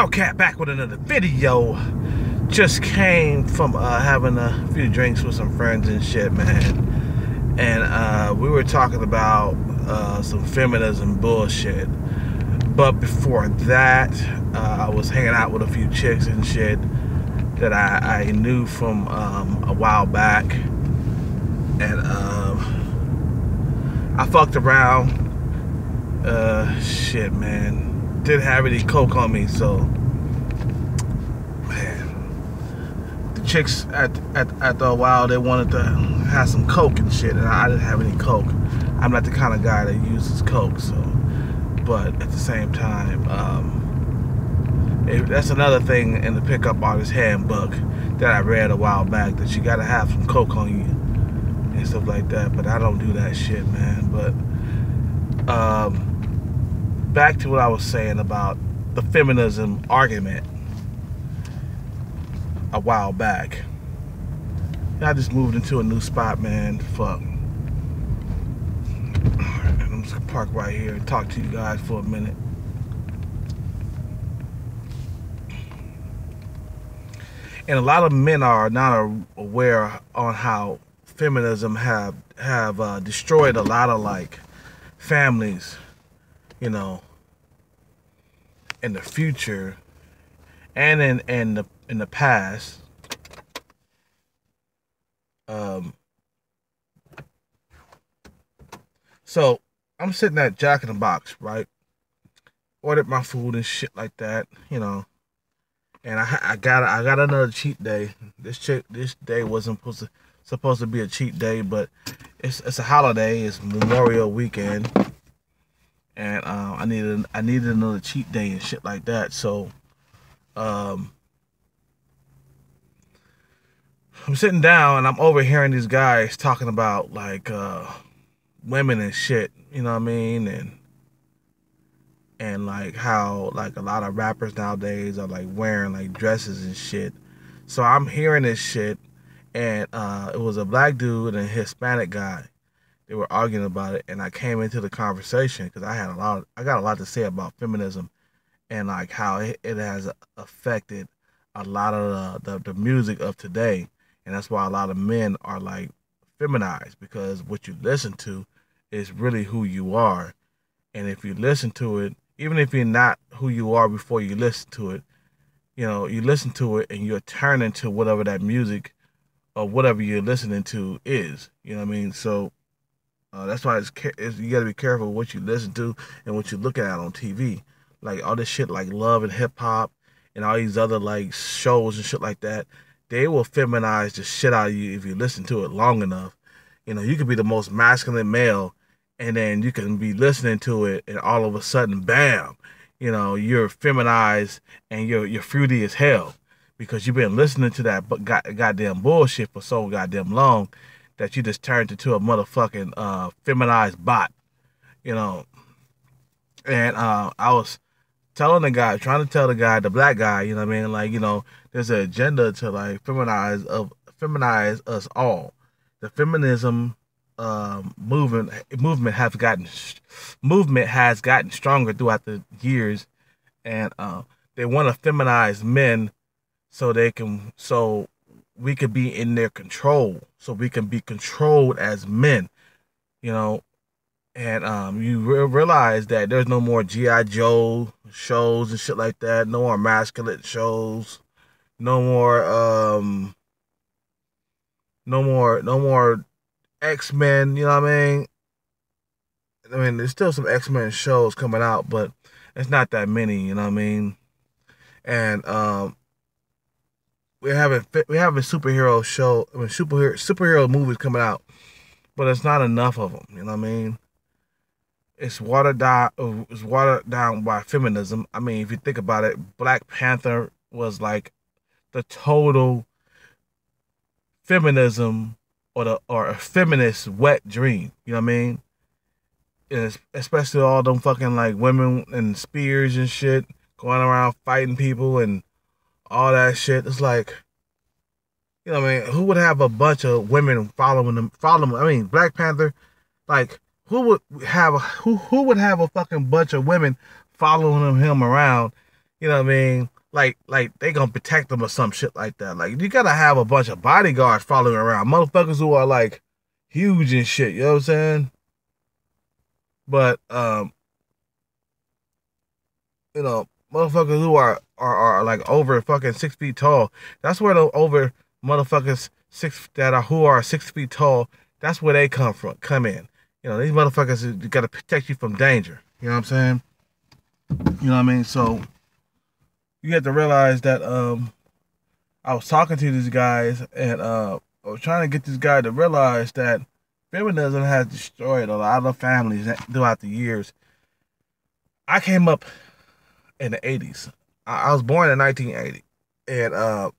Cat back with another video. Just came from having a few drinks with some friends and shit, man. And we were talking about some feminism bullshit. But before that, I was hanging out with a few chicks and shit that I knew from a while back. And I fucked around. Shit, man. Didn't have any coke on me, so man, the chicks after a while, they wanted to have some coke and shit, and I didn't have any coke. I'm not the kind of guy that uses coke, so, but at the same time, that's another thing in the pickup artist handbook that I read a while back, that you gotta have some coke on you and stuff like that. But I don't do that shit, man. But back to what I was saying about the feminism argument a while back. I just moved into a new spot, man. Fuck. Alright, I'm just gonna park right here and talk to you guys for a minute. And a lot of men are not aware on how feminism have destroyed a lot of like families, you know, in the future and in the past. So I'm sitting at Jack in the Box, right? Ordered my food and shit like that, you know. And I got another cheat day. This day wasn't supposed to be a cheat day, but it's a holiday. It's Memorial Weekend. And I needed another cheat day and shit like that. So I'm sitting down and I'm overhearing these guys talking about like women and shit, you know what I mean, and like how like a lot of rappers nowadays are like wearing like dresses and shit. So I'm hearing this shit, and it was a black dude and a Hispanic guy. They were arguing about it, and I came into the conversation because I got a lot to say about feminism and like how it has affected a lot of the music of today, and that's why a lot of men are like feminized, because what you listen to is really who you are. And if you listen to it, even if you're not who you are before you listen to it, you know, you listen to it and you're turning to whatever that music or whatever you're listening to is, you know what I mean? So that's why you got to be careful what you listen to and what you're looking at on TV. Like all this shit like Love and Hip Hop and all these other like shows and shit like that, they will feminize the shit out of you if you listen to it long enough. You know, you could be the most masculine male, and then you can be listening to it, and all of a sudden, bam, you know, you're feminized and you're fruity as hell because you've been listening to that goddamn bullshit for so goddamn long that you just turned into a motherfucking feminized bot, you know. And I was trying to tell the guy, the black guy, you know what I mean, like, you know, there's an agenda to like feminize us all. The feminism movement has gotten stronger throughout the years, and they want to feminize men so we could be in their control, so we can be controlled as men, you know. And you realize that there's no more G.I. Joe shows and shit like that, no more masculine shows, no more X-Men, you know what I mean? I mean, there's still some X-Men shows coming out, but it's not that many, you know what I mean? And we're having superhero movies coming out, but it's not enough of them, you know what I mean? It's watered down by feminism. I mean, if you think about it, Black Panther was like the total feminism or a feminist wet dream, you know what I mean? And especially all them fucking like women and spears and shit going around fighting people and all that shit. It's like, you know what I mean? Who would have a bunch of women following them? I mean, Black Panther, like who would have a fucking bunch of women following him around You know what I mean? Like they gonna protect them or some shit like that. Like you gotta have a bunch of bodyguards following around, motherfuckers who are like huge and shit. You know what I'm saying? But motherfuckers who are like over fucking 6 feet tall. That's where the over motherfuckers six that are who are 6 feet tall. That's where they come in. These motherfuckers got to protect you from danger. You know what I'm saying? You know what I mean? So you have to realize that I was talking to these guys and I was trying to get this guy to realize that feminism has destroyed a lot of families throughout the years. I came up in the 80s. I was born in 1980, and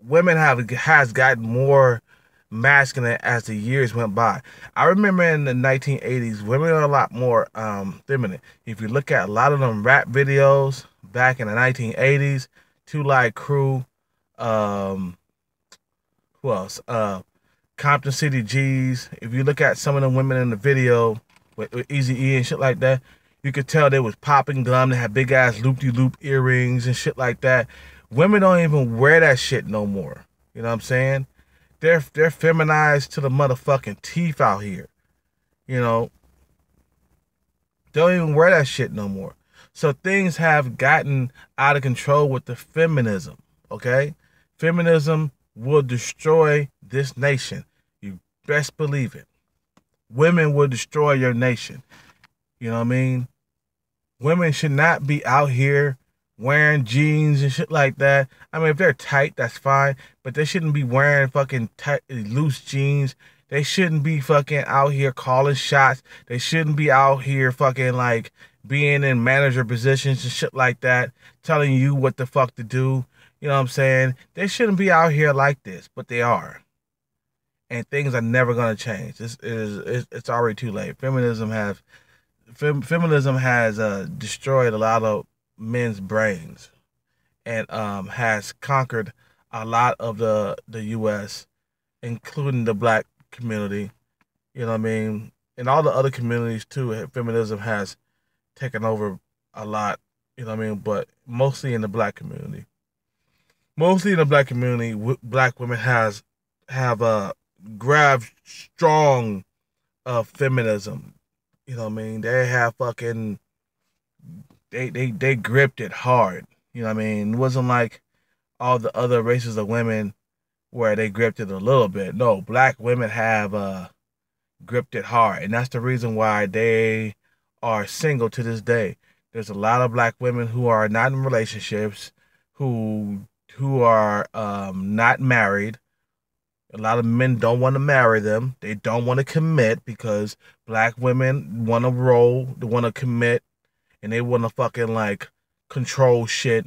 women has gotten more masculine as the years went by. I remember in the 1980s, women are a lot more feminine. If you look at a lot of them rap videos back in the 1980s, Two Live Crew, um, who else? Compton City G's. If you look at some of the women in the video with Easy E and shit like that, you could tell they was popping gum. They had big ass loop-de-loop earrings and shit like that. Women don't even wear that shit no more. You know what I'm saying? They're feminized to the motherfucking teeth out here. You know, they don't even wear that shit no more. So things have gotten out of control with the feminism. Okay, feminism will destroy this nation. You best believe it. Women will destroy your nation. You know what I mean? Women should not be out here wearing jeans and shit like that. I mean, if they're tight, that's fine, but they shouldn't be wearing fucking tight, loose jeans. They shouldn't be fucking out here calling shots. They shouldn't be out here fucking like being in manager positions and shit like that, telling you what the fuck to do. You know what I'm saying? They shouldn't be out here like this, but they are. And things are never gonna change. It's already too late. Feminism has destroyed a lot of men's brains and has conquered a lot of the U.S., including the black community. You know what I mean? And all the other communities too. Feminism has taken over a lot. You know what I mean? But mostly in the black community. Mostly in the black community, black women have grabbed strong of feminism. You know what I mean? They have fucking they gripped it hard. You know what I mean? It wasn't like all the other races of women where they gripped it a little bit. No, black women have gripped it hard, and that's the reason why they are single to this day. There's a lot of black women who are not in relationships, who are not married. A lot of men don't want to marry them. They don't want to commit because black women want to roll, they want to commit, and they want to fucking like control shit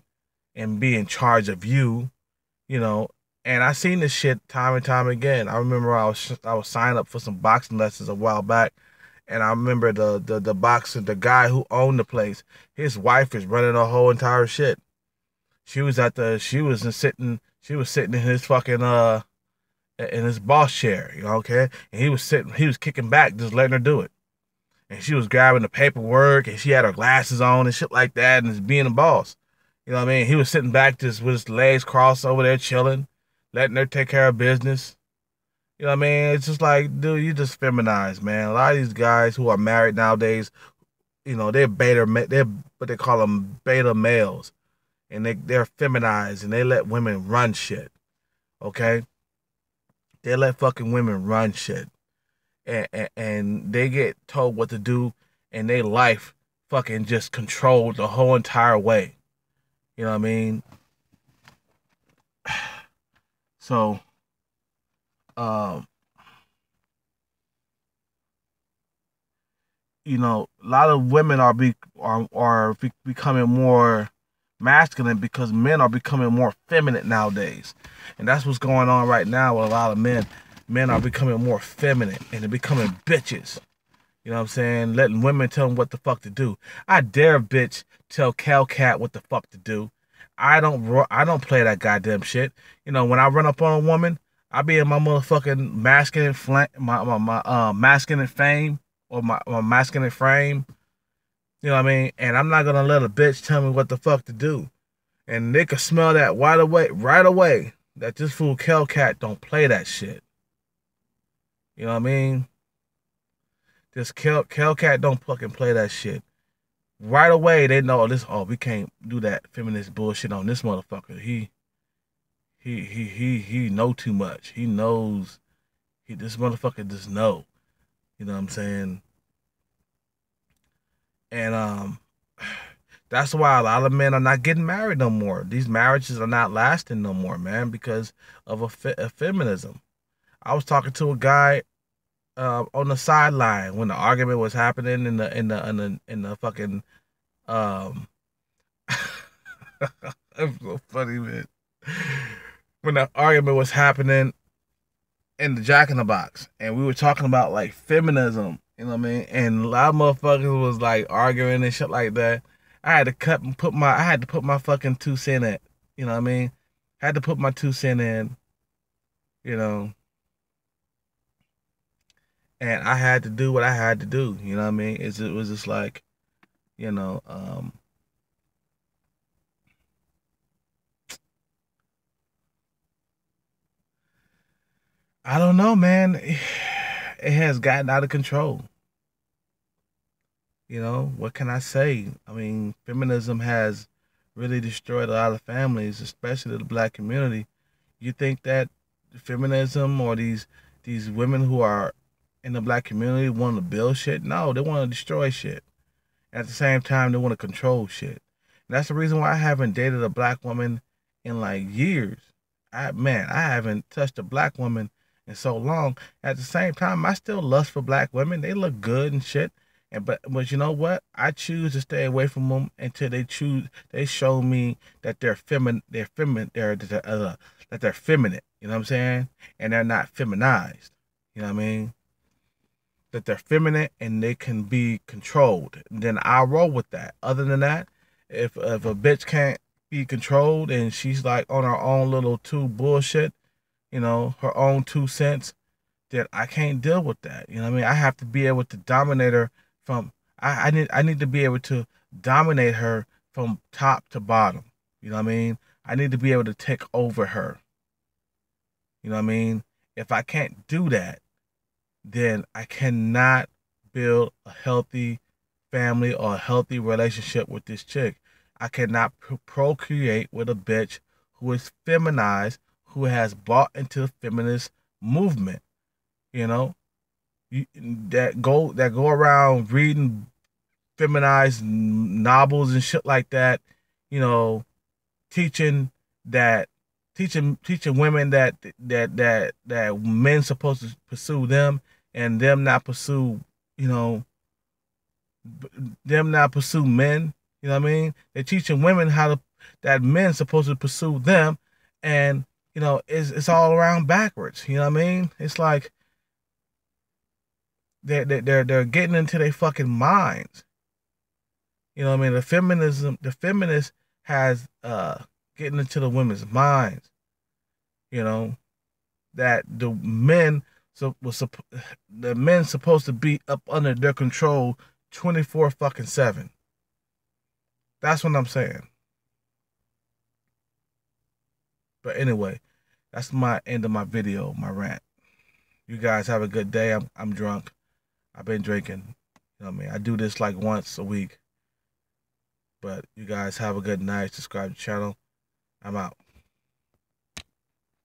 and be in charge of you, you know. And I seen this shit time and time again. I remember I was signed up for some boxing lessons a while back, and I remember the boxer, the guy who owned the place, his wife is running the whole entire shit. She was sitting in his fucking in his boss chair, okay? And he was kicking back, just letting her do it. And she was grabbing the paperwork, and she had her glasses on and shit like that, and just being a boss. You know what I mean? He was sitting back just with his legs crossed over there chilling, letting her take care of business. You know what I mean? It's just like, dude, you just feminized, man. A lot of these guys who are married nowadays, they're what they call them beta males. And they're feminized, and they let women run shit, okay? They let fucking women run shit. And they get told what to do, and their life fucking just controlled the whole entire way. You know what I mean? So, um, a lot of women becoming more masculine because men are becoming more feminine nowadays, and that's what's going on right now with a lot of men. Men are becoming more feminine and they're becoming bitches. You know what I'm saying? Letting women tell them what the fuck to do. I dare a bitch tell Cat what the fuck to do. I don't play that goddamn shit. When I run up on a woman, I be in my motherfucking masculine masculine fame or my masculine frame. You know what I mean? And I'm not gonna let a bitch tell me what the fuck to do. And they could smell that right away, that this fool Kelcat don't play that shit. You know what I mean? This Kelcat don't fucking play that shit. Right away, they know this. Oh, we can't do that feminist bullshit on this motherfucker. He know too much. He knows. This motherfucker just know. You know what I'm saying? And that's why a lot of men are not getting married no more. These marriages are not lasting no more, man, because of a feminism. I was talking to a guy on the sideline when the argument was happening in the fucking um. It's so funny, man. When the argument was happening in the Jack in the Box, and we were talking about like feminism, you know what I mean? And a lot of motherfuckers was like arguing and shit like that. I had to put my fucking 2 cent in, you know what I mean? I had to put my 2 cent in, you know, and I had to do what I had to do, you know what I mean? It was just like, you know, I don't know, man. It has gotten out of control. You know, what can I say? I mean, feminism has really destroyed a lot of families, especially the black community. You think that feminism or these women who are in the black community want to build shit? No, they want to destroy shit. At the same time, they want to control shit. And that's the reason why I haven't dated a black woman in like years. I haven't touched a black woman in so long. At the same time, I still lust for black women. They look good and shit. But you know what? I choose to stay away from them until they show me that that they're feminine. You know what I'm saying? And they're not feminized. You know what I mean? That they're feminine and they can be controlled. Then I roll with that. Other than that, if a bitch can't be controlled and she's like on her own little two bullshit, you know, her own 2 cents, then I can't deal with that. You know what I mean? I have to be able to dominate her from I need to be able to dominate her from top to bottom. You know what I mean? I need to be able to take over her. You know what I mean? If I can't do that, then I cannot build a healthy family or a healthy relationship with this chick. I cannot procreate with a bitch who is feminized, who has bought into the feminist movement. You know, that go around reading feminized novels and shit like that. You know, teaching that teaching women that men supposed to pursue them and them not pursue, you know, them not pursue men. You know what I mean? They're teaching women how to that men supposed to pursue them, and you know it's all around backwards. You know what I mean? It's like they're getting into their fucking minds. You know what I mean? The feminist has getting into the women's minds. You know that the men supposed to be up under their control 24 fucking 7. That's what I'm saying. But anyway, that's my end of my video, my rant. You guys have a good day. I'm drunk. I've been drinking. You know what I mean? I do this like once a week. But you guys have a good night. Subscribe to the channel. I'm out.